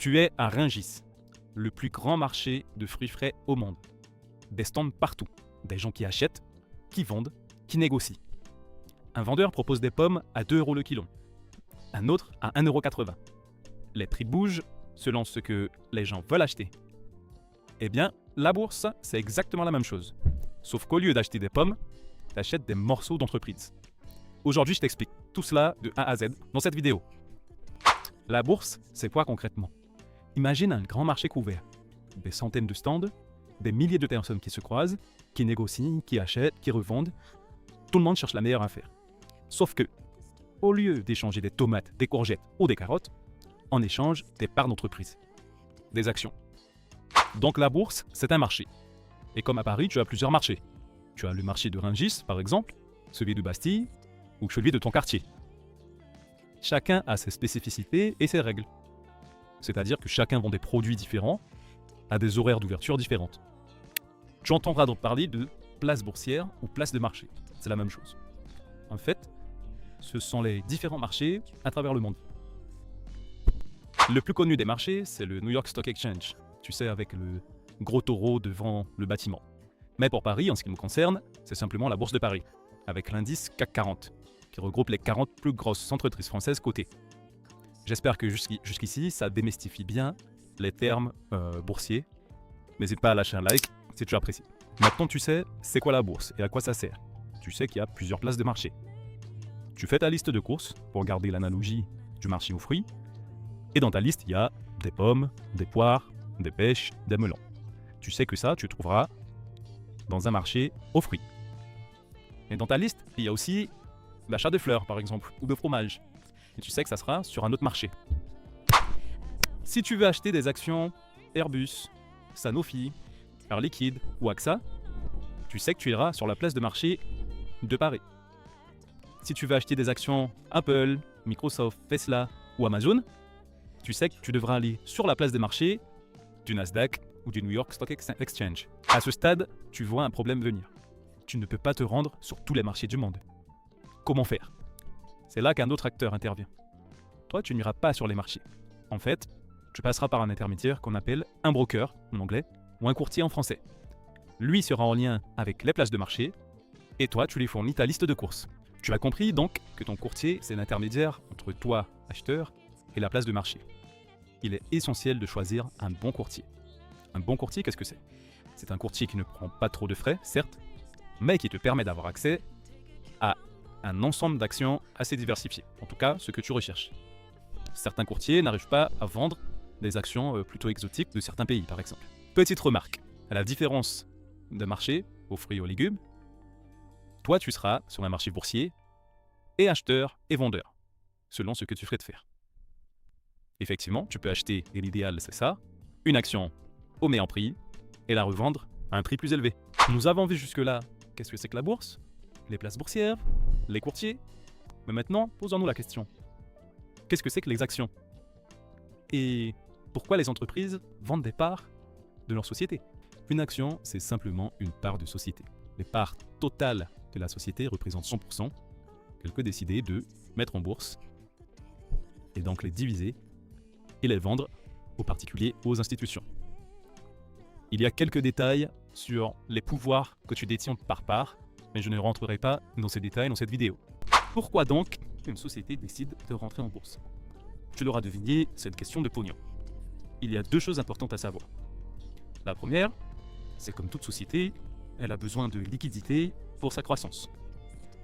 Tu es à Rungis, le plus grand marché de fruits frais au monde. Des stands partout, des gens qui achètent, qui vendent, qui négocient. Un vendeur propose des pommes à 2 € le kilo, un autre à 1,80 €. Les prix bougent selon ce que les gens veulent acheter. Eh bien, la bourse, c'est exactement la même chose. Sauf qu'au lieu d'acheter des pommes, tu achètes des morceaux d'entreprise. Aujourd'hui, je t'explique tout cela de A à Z dans cette vidéo. La bourse, c'est quoi concrètement? Imagine un grand marché couvert, des centaines de stands, des milliers de personnes qui se croisent, qui négocient, qui achètent, qui revendent. Tout le monde cherche la meilleure affaire. Sauf que, au lieu d'échanger des tomates, des courgettes ou des carottes, on échange des parts d'entreprise, des actions. Donc la bourse, c'est un marché. Et comme à Paris, tu as plusieurs marchés. Tu as le marché de Rungis, par exemple, celui de Bastille ou celui de ton quartier. Chacun a ses spécificités et ses règles. C'est-à-dire que chacun vend des produits différents, à des horaires d'ouverture différentes. Tu entendras donc parler de place boursière ou place de marché. C'est la même chose. En fait, ce sont les différents marchés à travers le monde. Le plus connu des marchés, c'est le New York Stock Exchange. Tu sais, avec le gros taureau devant le bâtiment. Mais pour Paris, en ce qui me concerne, c'est simplement la bourse de Paris, avec l'indice CAC 40, qui regroupe les 40 plus grosses entreprises françaises cotées. J'espère que jusqu'ici, ça démystifie bien les termes boursiers. N'hésite pas à lâcher un like si tu apprécies. Maintenant, tu sais c'est quoi la bourse et à quoi ça sert. Tu sais qu'il y a plusieurs places de marché. Tu fais ta liste de courses pour garder l'analogie du marché aux fruits. Et dans ta liste, il y a des pommes, des poires, des pêches, des melons. Tu sais que ça, tu trouveras dans un marché aux fruits. Et dans ta liste, il y a aussi l'achat de fleurs, par exemple, ou de fromage. Et tu sais que ça sera sur un autre marché. Si tu veux acheter des actions Airbus, Sanofi, Air Liquide ou AXA, tu sais que tu iras sur la place de marché de Paris. Si tu veux acheter des actions Apple, Microsoft, Tesla ou Amazon, tu sais que tu devras aller sur la place des marchés du Nasdaq ou du New York Stock Exchange. À ce stade, tu vois un problème venir. Tu ne peux pas te rendre sur tous les marchés du monde. Comment faire? C'est là qu'un autre acteur intervient. Toi, tu n'iras pas sur les marchés. En fait, tu passeras par un intermédiaire qu'on appelle un broker en anglais ou un courtier en français. Lui sera en lien avec les places de marché et toi, tu lui fournis ta liste de courses. Tu as compris donc que ton courtier, c'est l'intermédiaire entre toi, acheteur, et la place de marché. Il est essentiel de choisir un bon courtier. Un bon courtier, qu'est-ce que c'est? C'est un courtier qui ne prend pas trop de frais, certes, mais qui te permet d'avoir accès à un ensemble d'actions assez diversifiées. En tout cas, ce que tu recherches. Certains courtiers n'arrivent pas à vendre des actions plutôt exotiques de certains pays, par exemple. Petite remarque, à la différence d'un marché aux fruits et aux légumes, toi, tu seras sur un marché boursier et acheteur et vendeur, selon ce que tu ferais de faire. Effectivement, tu peux acheter, et l'idéal c'est ça, une action au meilleur prix et la revendre à un prix plus élevé. Nous avons vu jusque-là qu'est-ce que c'est que la bourse, les places boursières, les courtiers. Mais maintenant, posons-nous la question. Qu'est-ce que c'est que les actions? Et pourquoi les entreprises vendent des parts de leur société? Une action, c'est simplement une part de société. Les parts totales de la société représentent 100%, qu'elle peut décider de mettre en bourse et donc les diviser et les vendre aux particuliers, aux institutions. Il y a quelques détails sur les pouvoirs que tu détiens par part, mais je ne rentrerai pas dans ces détails dans cette vidéo. Pourquoi donc une société décide de rentrer en bourse? Tu l'auras deviné, c'est une question de pognon. Il y a deux choses importantes à savoir. La première, c'est comme toute société, elle a besoin de liquidité pour sa croissance.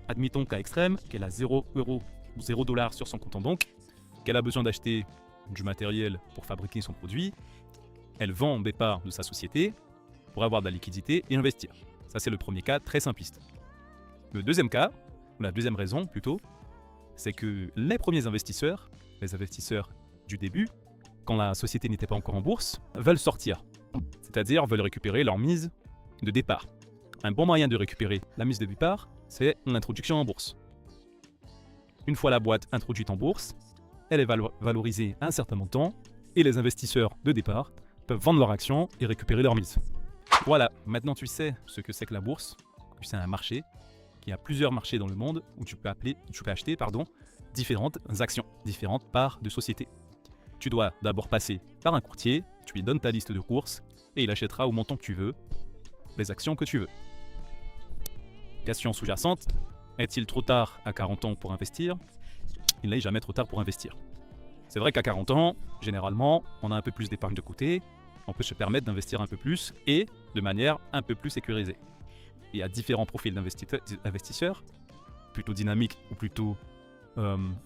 Admettons cas extrême qu'elle a 0 € ou 0 $ sur son compte en banque, qu'elle a besoin d'acheter du matériel pour fabriquer son produit, elle vend des parts de sa société pour avoir de la liquidité et investir. Ça, c'est le premier cas très simpliste. Le deuxième cas, ou la deuxième raison plutôt, c'est que les premiers investisseurs, les investisseurs du début, quand la société n'était pas encore en bourse, veulent sortir, c'est-à-dire veulent récupérer leur mise de départ. Un bon moyen de récupérer la mise de départ, c'est l'introduction en bourse. Une fois la boîte introduite en bourse, elle est valorisée à un certain montant et les investisseurs de départ peuvent vendre leurs actions et récupérer leur mise. Voilà, maintenant tu sais ce que c'est que la bourse, que c'est un marché, qu'il y a plusieurs marchés dans le monde où tu peux acheter différentes actions, différentes parts de société. tu dois d'abord passer par un courtier, tu lui donnes ta liste de courses et il achètera au montant que tu veux, les actions que tu veux. Question sous-jacente, est-il trop tard à 40 ans pour investir? Il n'est jamais trop tard pour investir. C'est vrai qu'à 40 ans, généralement, on a un peu plus d'épargne de côté, on peut se permettre d'investir un peu plus et de manière un peu plus sécurisée. Il y a différents profils d'investisseurs, plutôt dynamiques ou plutôt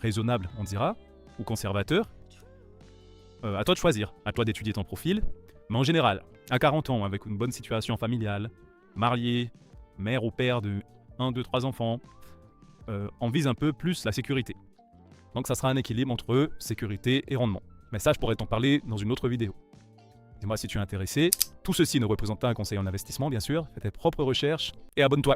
raisonnables, on dira, ou conservateurs. À toi de choisir, à toi d'étudier ton profil. Mais en général, à 40 ans, avec une bonne situation familiale, marié, mère ou père de 1, 2, 3 enfants, on vise un peu plus la sécurité. Donc ça sera un équilibre entre sécurité et rendement. Mais ça, je pourrais t'en parler dans une autre vidéo. Dis-moi si tu es intéressé. Tout ceci ne représente pas un conseil en investissement, bien sûr. Fais tes propres recherches et abonne-toi.